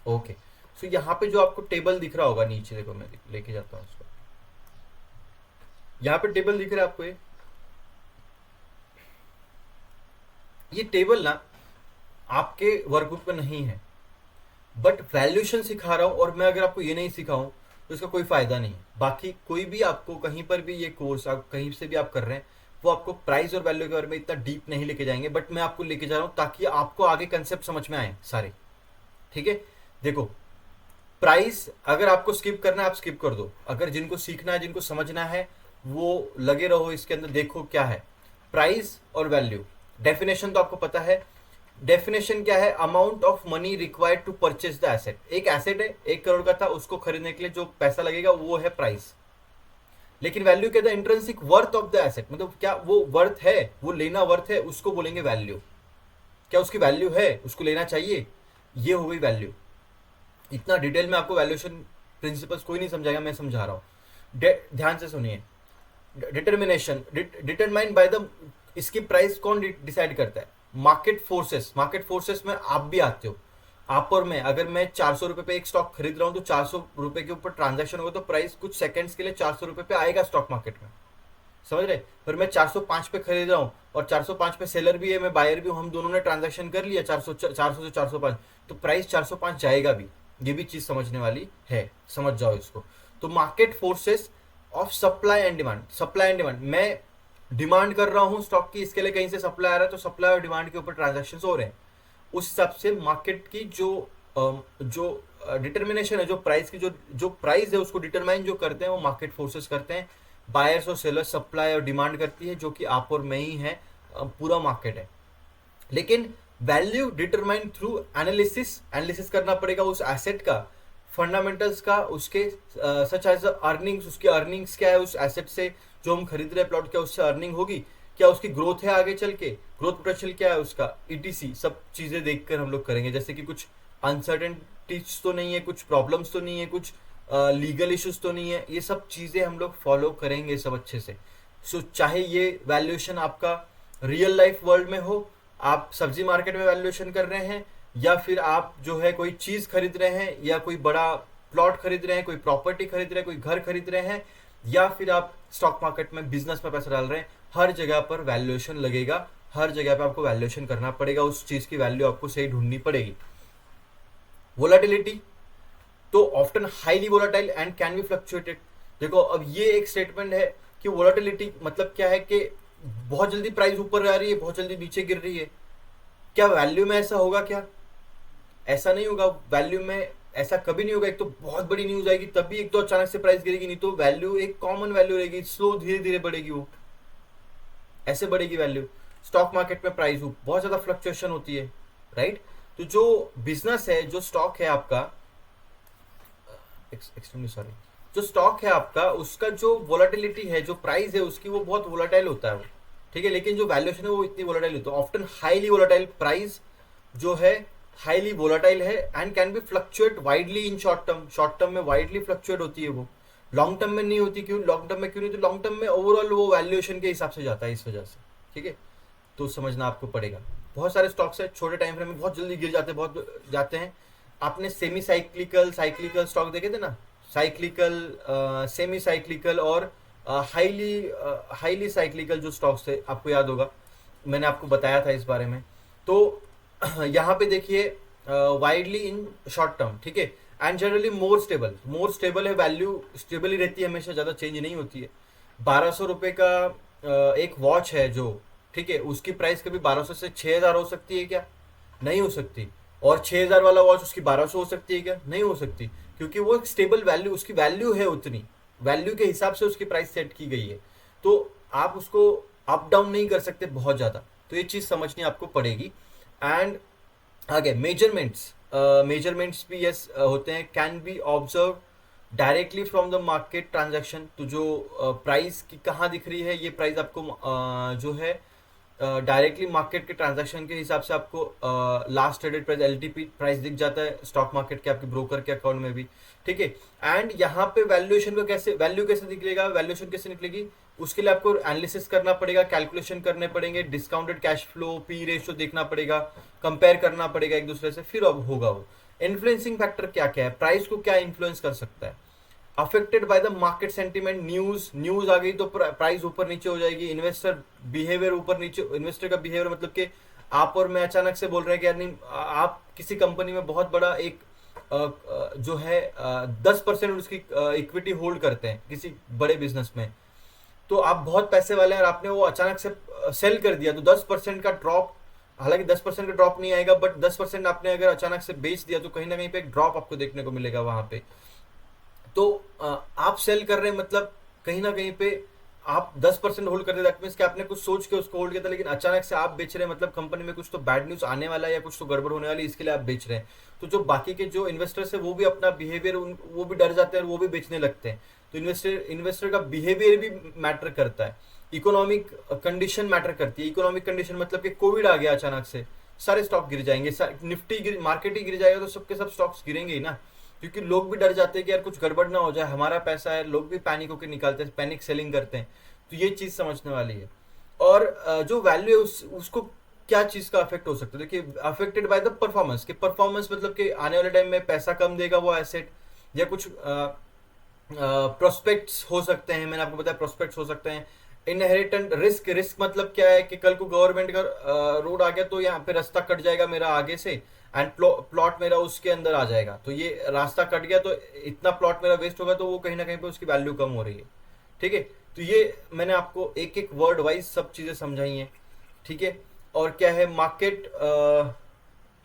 ओके, सो यहाँ पे जो आपको टेबल दिख रहा होगा नीचे, देखो मैं लेके जाता हूँ इसको। यहाँ पे टेबल दिख रहा है आपको, ये टेबल ना आपके वर्कबुक में नहीं है, बट वैल्यूएशन सिखा रहा हूँ, और मैं अगर आपको ये नहीं सिखाऊं तो इसका कोई फायदा नहीं है। बाकी कोई भी आपको कहीं पर भी ये कोर्स आप कहीं से भी आप कर रहे हैं, वो आपको प्राइस और वैल्यू के बारे में इतना डीप नहीं लेके जाएंगे, बट मैं आपको लेके जा रहा हूँ ताकि आपको आगे कंसेप्ट समझ में आए सारे, ठीक है। देखो, प्राइस अगर आपको स्किप करना है आप स्किप कर दो, अगर जिनको सीखना है जिनको समझना है वो लगे रहो इसके अंदर। देखो क्या है प्राइस और वैल्यू। डेफिनेशन तो आपको पता है। डेफिनेशन क्या है? Amount of money required to purchase the asset. एक एसेट है 1 करोड़ का था, उसको खरीदने के लिए जो पैसा लगेगा वो है प्राइस। लेकिन वैल्यू क्या था? Intrinsic worth of the asset. मतलब क्या वो वर्थ है, वो लेना वर्थ है, उसको बोलेंगे वैल्यू। क्या उसकी वैल्यू है, उसको लेना चाहिए, ये हो गई वैल्यू। इतना डिटेल में आपको वैल्यूएशन प्रिंसिपल्स कोई नहीं समझाएगा, मैं समझा रहा हूँ। ध्यान से सुनिए, डिटर्मिनेशन, डिटरमाइन बाय द, इसकी प्राइस कौन डिसाइड करता है? Market forces. मार्केट फोर्सेस में आप भी आते हो, आप और मैं। अगर मैं 400 रुपए पे एक स्टॉक खरीद रहा हूं तो 400 रुपए के ऊपर ट्रांजैक्शन होगा तो प्राइस कुछ सेकंड्स के लिए 400 रुपए पे आएगा स्टॉक मार्केट में, समझ रहे? पर मैं 405 पे खरीद रहा हूँ और 405 पे सेलर भी है, मैं बायर भी हूँ, हम दोनों ने ट्रांजैक्शन कर लिया 400 से 405, तो प्राइस 405 जाएगा भी। ये भी चीज समझने वाली है, समझ जाओ इसको। तो market forces of supply and demand, supply and demand, मैं डिमांड कर रहा हूँ स्टॉक की, इसके लिए कहीं से सप्लाई आ रहा है तो सप्लाई और डिमांड के ऊपर ट्रांजेक्शन हो रहे हैं। उस हिसाब से मार्केट की जो डिटर्मिनेशन है, जो प्राइस की जो प्राइस है उसको डिटरमाइन जो करते हैं वो मार्केट फोर्सेस करते हैं। बायर्स और सेलर्स, सप्लाई और डिमांड करती है, जो कि आप और मैं ही है, पूरा मार्केट है। लेकिन value determine through analysis, analysis करना पड़ेगा उस एसेट का, फंडामेंटल्स का, उसके सच एज अर्निंग्स, उसकी अर्निंग्स क्या है उस एसेट से जो हम खरीद रहे प्लॉट, क्या उससे अर्निंग होगी, क्या उसकी ग्रोथ है आगे चल के, ग्रोथ पोटेंशियल क्या है उसका, ईटीसी सब चीजें देखकर हम लोग करेंगे। जैसे कि कुछ अनसर्टेनिटीज तो नहीं है, कुछ प्रॉब्लम्स तो नहीं है, कुछ लीगल इश्यूज तो नहीं है, ये सब चीजें हम लोग फॉलो करेंगे सब अच्छे से। सो चाहे ये वैल्यूएशन आपका रियल लाइफ वर्ल्ड में हो, आप सब्जी मार्केट में वैल्यूएशन कर रहे हैं, या फिर आप जो है कोई चीज खरीद रहे हैं, या कोई बड़ा प्लॉट खरीद रहे हैं, कोई प्रॉपर्टी खरीद रहे हैं, कोई घर खरीद रहे हैं, या फिर आप स्टॉक मार्केट में बिजनेस में पैसा डाल रहे हैं, हर जगह पर वैल्यूएशन लगेगा, हर जगह पे आपको वैल्यूएशन करना पड़ेगा, उस चीज की वैल्यू आपको सही ढूंढनी पड़ेगी। वोलाटिलिटी तो often highly volatile and can be fluctuated. देखो अब ये एक स्टेटमेंट है कि वोलाटिलिटी मतलब क्या है कि बहुत जल्दी प्राइस ऊपर आ रही है, बहुत जल्दी नीचे गिर रही है। क्या वैल्यू में ऐसा होगा? क्या ऐसा नहीं होगा, वैल्यू में ऐसा कभी नहीं होगा। एक तो बहुत बड़ी न्यूज आएगी तब भी एक तो अचानक से प्राइस गिरेगी, नहीं तो वैल्यू एक कॉमन वैल्यू रहेगी, स्लो धीरे धीरे बढ़ेगी, वो ऐसे बढ़ेगी वैल्यू। स्टॉक मार्केट में प्राइस बहुत ज्यादा फ्लक्चुएशन होती है, राइट? तो जो बिजनेस है, जो स्टॉक है आपका, एक्सट्रीमली सॉरी, जो स्टॉक है आपका, उसका जो वोलाटिलिटी है, जो प्राइस है उसकी, वो बहुत वोलाटाइल होता है वो, ठीक है। लेकिन जो वैल्यूएशन है वो इतनी वोलाटाइल होती है, ऑफ्टन हाईली वोलाटाइल। प्राइस जो है हाईली वोलाटाइल है and can be fluctuate widely in short term, short term में वाइडली फ्लक्चुएट होती है वो, लॉन्ग टर्म में नहीं होती। क्यों लॉन्ग टर्म में क्यों नहीं? तो लॉन्ग टर्म में ओवरऑल वो वैल्यूएशन के हिसाब से जाता है, इस वजह से, ठीक है। तो समझना आपको पड़ेगा। बहुत सारे स्टॉक्स है छोटे टाइम फ्रेम में बहुत जल्दी गिर जाते हैं, बहुत जाते हैं। आपने सेमी साइक्लिकल, साइक्लिकल स्टॉक देखे थे ना, साइक्लिकल, सेमी साइक्लिकल और हाईली साइक्लिकल जो स्टॉक्स थे, आपको याद होगा, मैंने आपको बताया था इस बारे में। तो यहाँ पे देखिए, वाइडली इन शॉर्ट टर्म, ठीक है, and generally more stable, more stable है, वैल्यू स्टेबल ही रहती है हमेशा, ज़्यादा चेंज नहीं होती है। 1200 रुपये का एक वॉच है जो, ठीक है, उसकी प्राइस कभी 1200 से 6000 हो सकती है क्या? नहीं हो सकती। और 6000 वाला वॉच उसकी 1200 हो सकती है क्या? नहीं हो सकती, क्योंकि वो एक स्टेबल वैल्यू, उसकी वैल्यू है उतनी, वैल्यू के हिसाब से उसकी प्राइस सेट की गई है। तो आप उसको अप डाउन नहीं कर सकते बहुत ज़्यादा, तो ये चीज़ समझनी आपको पड़ेगी। एंड आगे मेजरमेंट्स, मेजरमेंट्स भी यस होते हैं, can be observe directly from the market transaction. तो जो प्राइस की कहाँ दिख रही है, ये प्राइस आपको जो है डायरेक्टली मार्केट के ट्रांजैक्शन के हिसाब से आपको last traded price, LTP price दिख जाता है स्टॉक मार्केट के आपके ब्रोकर के अकाउंट में भी, ठीक है। एंड यहाँ पे वैल्यूएशन को कैसे, वैल्यू कैसे निकलेगा, वैल्यूएशन कैसे निकलेगी, उसके लिए आपको एनालिसिस करना पड़ेगा, कैलकुलेशन करने पड़ेंगे, discounted cash flow, P ratio देखना पड़ेगा, कंपेयर करना पड़ेगा एक दूसरे से, फिर अब होगा वो। इन्फ्लुएंसिंग फैक्टर क्या क्या है, प्राइस को क्या इन्फ्लुएंस कर सकता है? Affected by the market sentiment, news आ गई तो प्राइस ऊपर नीचे हो जाएगी। इन्वेस्टर बिहेवियर ऊपर नीचे, इन्वेस्टर का बिहेवियर मतलब कि आप और मैं अचानक से बोल रहे हैं कि यार नहीं, आप किसी कंपनी में बहुत बड़ा एक जो है 10% उसकी इक्विटी होल्ड करते हैं किसी बड़े बिजनेस में, तो आप बहुत पैसे वाले हैं और आपने वो अचानक से सेल कर दिया, तो 10% का ड्रॉप, हालांकि 10% का ड्रॉप नहीं आएगा, बट 10% आपने अगर अचानक से बेच दिया तो कहीं ना कहीं पे एक ड्रॉप आपको देखने को मिलेगा वहां पे। तो आप सेल कर रहे हैं मतलब कहीं ना कहीं पे आप 10% होल्ड कर रहे थे, आपने कुछ सोच के उसको होल्ड किया था, लेकिन अचानक से आप बेच रहे हैं, मतलब कंपनी में कुछ तो बैड न्यूज आने वाला है या कुछ तो गड़बड़ होने वाली है, इसके लिए आप बेच रहे हैं। तो जो बाकी के जो इन्वेस्टर्स है वो भी अपना बिहेवियर, वो भी डर जाते हैं और वो भी बेचने लगते हैं। तो इन्वेस्टर का बिहेवियर भी मैटर करता है, इकोनॉमिक कंडीशन मैटर करती है। इकोनॉमिक कंडीशन मतलब कि कोविड आ गया, अचानक से सारे स्टॉक गिर जाएंगे, निफ्टी मार्केट ही गिर जाएगा तो सबके सब स्टॉक्स गिरेंगे ही ना। क्योंकि लोग भी डर जाते हैं कि यार कुछ गड़बड़ ना हो जाए, हमारा पैसा है, लोग भी पैनिक होकर निकालते हैं, पैनिक सेलिंग करते हैं। तो ये चीज़ समझने वाली है। और जो वैल्यू है उसको क्या चीज़ का अफेक्ट हो सकता है, देखिए अफेक्टेड बाय द परफॉर्मेंस, कि परफॉर्मेंस मतलब कि आने वाले टाइम में पैसा कम देगा वो एसेट, या कुछ प्रोस्पेक्ट्स हो सकते हैं, मैंने आपको बताया प्रोस्पेक्ट्स हो सकते हैं। इनहेरिटेंट रिस्क, रिस्क मतलब क्या है कि कल को गवर्नमेंट का रोड आ गया तो यहाँ पे रास्ता कट जाएगा मेरा आगे से, एंड प्लॉट मेरा उसके अंदर आ जाएगा, तो ये रास्ता कट गया तो इतना प्लॉट मेरा वेस्ट होगा, तो वो कहीं ना कहीं पे उसकी वैल्यू कम हो रही है। ठीक है, तो ये मैंने आपको एक एक वर्ड वाइज सब चीज़ें समझाई हैं। ठीक है, और क्या है market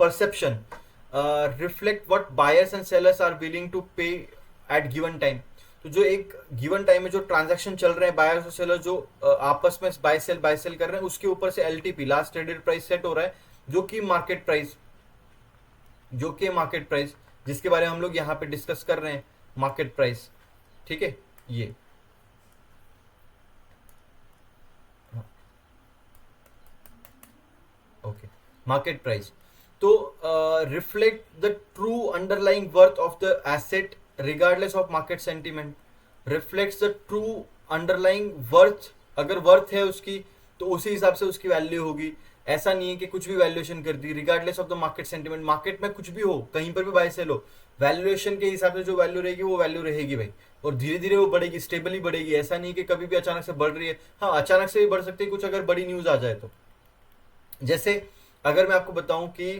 perception, reflect what buyers and sellers are willing to pay at given time. तो जो एक गिवन टाइम में जो ट्रांजैक्शन चल रहे हैं, बायर्स और सेलर जो आपस में बाय सेल कर रहे हैं, उसके ऊपर से LTP, last traded price, set हो रहा है, जो कि मार्केट प्राइस जिसके बारे में हम लोग यहाँ पे डिस्कस कर रहे हैं, मार्केट प्राइस। ठीक है, ये ओके, मार्केट प्राइस तो reflect the true underlying worth of the asset regardless of market sentiment. Reflects the true underlying worth, अगर वर्थ है उसकी तो उसी हिसाब से उसकी वैल्यू होगी। ऐसा नहीं है कि कुछ भी वैल्यूएशन कर दी, regardless of the market sentiment, market में कुछ भी हो, कहीं पर भी बाय सेल हो, वैल्यूएशन के हिसाब से जो वैल्यू रहेगी वो वैल्यू रहेगी भाई, और धीरे धीरे वो बढ़ेगी, स्टेबली बढ़ेगी। ऐसा नहीं कि कभी भी अचानक से बढ़ रही है, हाँ अचानक से भी बढ़ सकती है कुछ अगर बड़ी न्यूज आ जाए तो। जैसे अगर मैं आपको बताऊं कि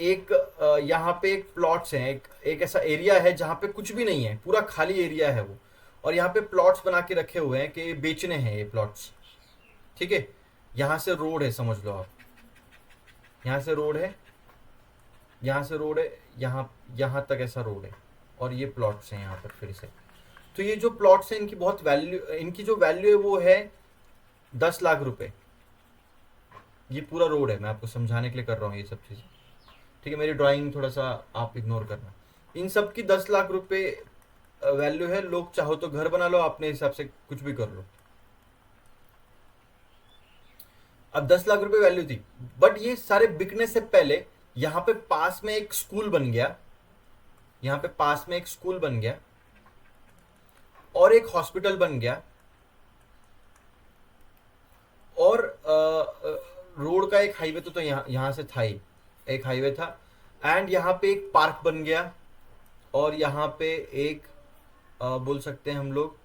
एक यहाँ पे एक प्लॉट्स हैं, एक ऐसा एरिया है जहाँ पे कुछ भी नहीं है, पूरा खाली एरिया है वो, और यहाँ पे प्लॉट्स बना के रखे हुए हैं कि बेचने हैं ये प्लॉट्स। ठीक है, यहाँ से रोड है, समझ लो आप, यहाँ से रोड है, यहाँ से रोड है, यहाँ यहाँ तक ऐसा रोड है, और ये प्लॉट्स हैं यहाँ पर फिर से। तो ये जो प्लॉट्स हैं इनकी बहुत वैल्यू, इनकी जो वैल्यू है वो है 10 लाख रुपए। ये पूरा रोड है, मैं आपको समझाने के लिए कर रहा हूँ ये सब चीज़ें। ठीक है, मेरी ड्राइंग थोड़ा सा आप इग्नोर करना। इन सब की 10 लाख रुपए वैल्यू है। लोग चाहो तो घर बना लो, अपने हिसाब से कुछ भी कर लो। अब 10 लाख रुपए वैल्यू थी, बट ये सारे बिकने से पहले यहाँ पे पास में एक स्कूल बन गया, यहाँ पे पास में एक स्कूल बन गया, और एक हॉस्पिटल बन गया, और रोड का एक हाईवे तो यहाँ से था ही, एक हाईवे था, एंड यहाँ पे एक पार्क बन गया, और यहाँ पे एक बोल सकते हैं हम लोग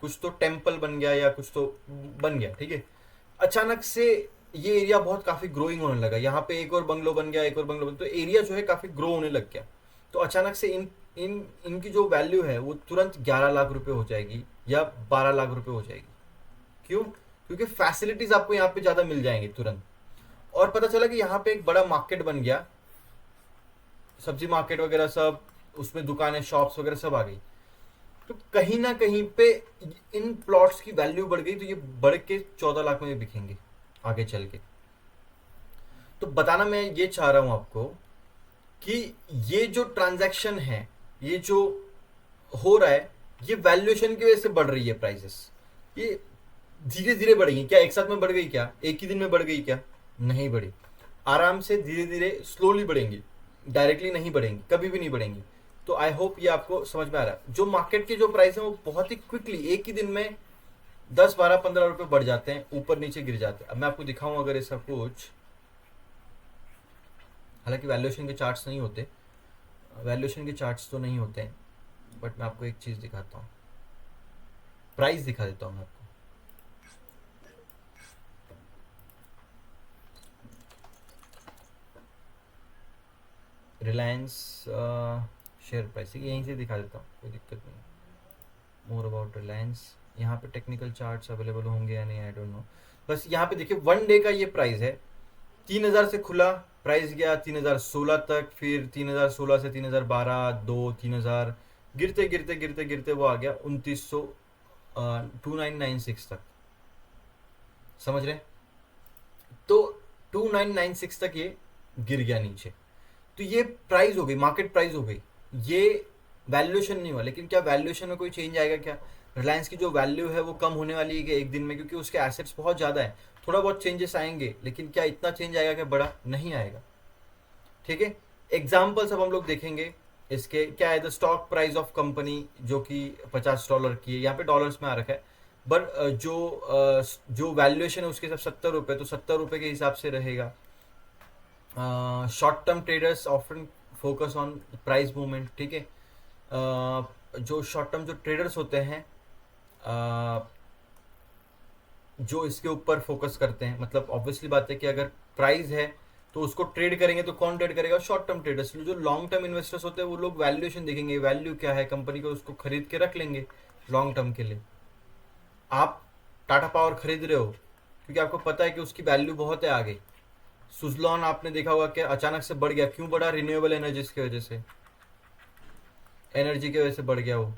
कुछ तो टेम्पल बन गया या कुछ तो बन गया। ठीक है, अचानक से ये एरिया बहुत काफी ग्रोइंग होने लगा, यहाँ पे एक और बंगलो बन गया, एक और बंगलो बन गया, तो एरिया जो है काफी ग्रो होने लग गया। तो अचानक से इनकी जो वैल्यू है वो तुरंत 11 लाख रुपए हो जाएगी या 12 लाख रुपए हो जाएगी। क्यों? क्योंकि फैसिलिटीज आपको यहाँ पे ज्यादा मिल जाएंगी तुरंत। और पता चला कि यहाँ पे एक बड़ा मार्केट बन गया, सब्जी मार्केट वगैरह सब, उसमें दुकानें, शॉप्स वगैरह सब आ गई। तो कहीं ना कहीं पे इन प्लॉट्स की वैल्यू बढ़ गई, तो ये बढ़ के 14 लाख में बिकेंगे आगे चल के। तो बताना मैं ये चाह रहा हूं आपको कि ये जो ट्रांजैक्शन है, ये जो हो रहा है, ये वैल्यूएशन की वजह से बढ़ रही है प्राइसेस। ये धीरे धीरे बढ़ेगी क्या? एक साथ में बढ़ गई क्या? एक ही दिन में बढ़ गई क्या? नहीं बढ़ी, आराम से धीरे धीरे स्लोली बढ़ेंगी, डायरेक्टली नहीं बढ़ेंगी, कभी भी नहीं बढ़ेंगी। तो आई होप ये आपको समझ में आ रहा है। जो मार्केट के जो प्राइस है वो बहुत ही क्विकली एक ही दिन में 10, 12, 15 रुपए बढ़ जाते हैं, ऊपर नीचे गिर जाते हैं। अब मैं आपको दिखाऊं अगर ऐसा कुछ, हालांकि वैल्यूएशन के चार्ट्स नहीं होते, वैल्यूएशन के चार्ट्स तो नहीं होते हैं, बट मैं आपको एक चीज दिखाता हूँ, प्राइस दिखा देता हूँ मैं आपको। रिलायंस शेयर प्राइस यहीं से दिखा देता हूँ, कोई दिक्कत नहीं। मोर अबाउट रिलायंस, यहाँ पे टेक्निकल चार्ट्स अवेलेबल होंगे या नहीं, आई डोंट नो। बस यहाँ पे देखिए 1 डे का ये प्राइस है, 3000 से खुला, प्राइस गया 3016 तक, फिर 3016 से 3012, 2, 3000, गिरते गिरते गिरते गिरते वो आ गया 2900, 2996 तक। समझ रहे? तो 2996 तक ये गिर गया नीचे। तो ये प्राइस हो गई, मार्केट प्राइस हो गई, ये वैल्यूएशन नहीं हुआ। लेकिन क्या वैल्यूएशन में कोई चेंज आएगा क्या? रिलायंस की जो वैल्यू है वो कम होने वाली है कि एक दिन में, क्योंकि उसके एसेट्स बहुत ज़्यादा है। थोड़ा बहुत चेंजेस आएंगे, लेकिन क्या इतना चेंज आएगा क्या? बड़ा नहीं आएगा। ठीक है, एग्जाम्पल्स अब हम लोग देखेंगे। इसके क्या है, the stock price of company जो कि $50 की है, यहाँ पे डॉलर्स में आ रखा है, बट जो वैल्यूएशन है उसके हिसाब 70 रुपये, तो 70 रुपये के हिसाब से रहेगा। Short term traders often focus on price movement, ठीक है। जो शॉर्ट टर्म जो ट्रेडर्स होते हैं जो इसके ऊपर फोकस करते हैं, मतलब ऑब्वियसली बात है कि अगर प्राइस है तो उसको ट्रेड करेंगे, तो कौन ट्रेड करेगा? Short term traders. जो लॉन्ग टर्म इन्वेस्टर्स होते हैं वो लोग वैल्यूएशन देखेंगे, वैल्यू क्या है कंपनी को, उसको खरीद के रख लेंगे लॉन्ग टर्म के लिए। आप टाटा पावर खरीद रहे हो क्योंकि आपको पता है कि उसकी वैल्यू बहुत है आगे। सुजलॉन आपने देखा होगा कि अचानक से बढ़ गया, क्यों बढ़ा? रिन्यूएबल एनर्जीज की वजह से, एनर्जी की वजह से बढ़ गया वो,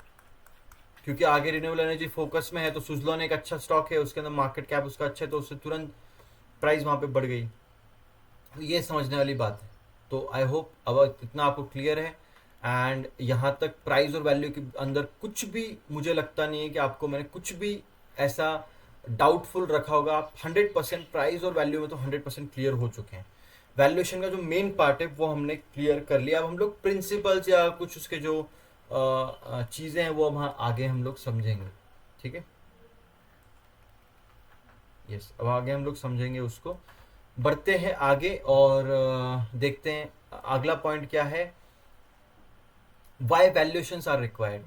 क्योंकि आगे रिन्यूएबल एनर्जी फोकस में है। तो सुजलॉन एक अच्छा स्टॉक है, उसके अंदर मार्केट कैप उसका अच्छा है, तो उससे तुरंत प्राइस वहाँ पे बढ़ गई। तो ये समझने वाली बात है। तो आई होप अब इतना आपको क्लियर है। एंड यहाँ तक प्राइस और वैल्यू के अंदर कुछ भी मुझे लगता नहीं है कि आपको मैंने कुछ भी ऐसा डाउटफुल रखा होगा। आप 100% प्राइस और वैल्यू में तो 100% क्लियर हो चुके हैं। वैल्यूएशन का जो मेन पार्ट है वो हमने क्लियर कर लिया। अब हम लोग प्रिंसिपल्स या कुछ उसके जो चीज़ें हैं वो अब आगे हम लोग समझेंगे, ठीक है। यस, अब आगे हम लोग समझेंगे उसको। बढ़ते हैं आगे और देखते हैं अगला पॉइंट क्या है। Why valuations are required.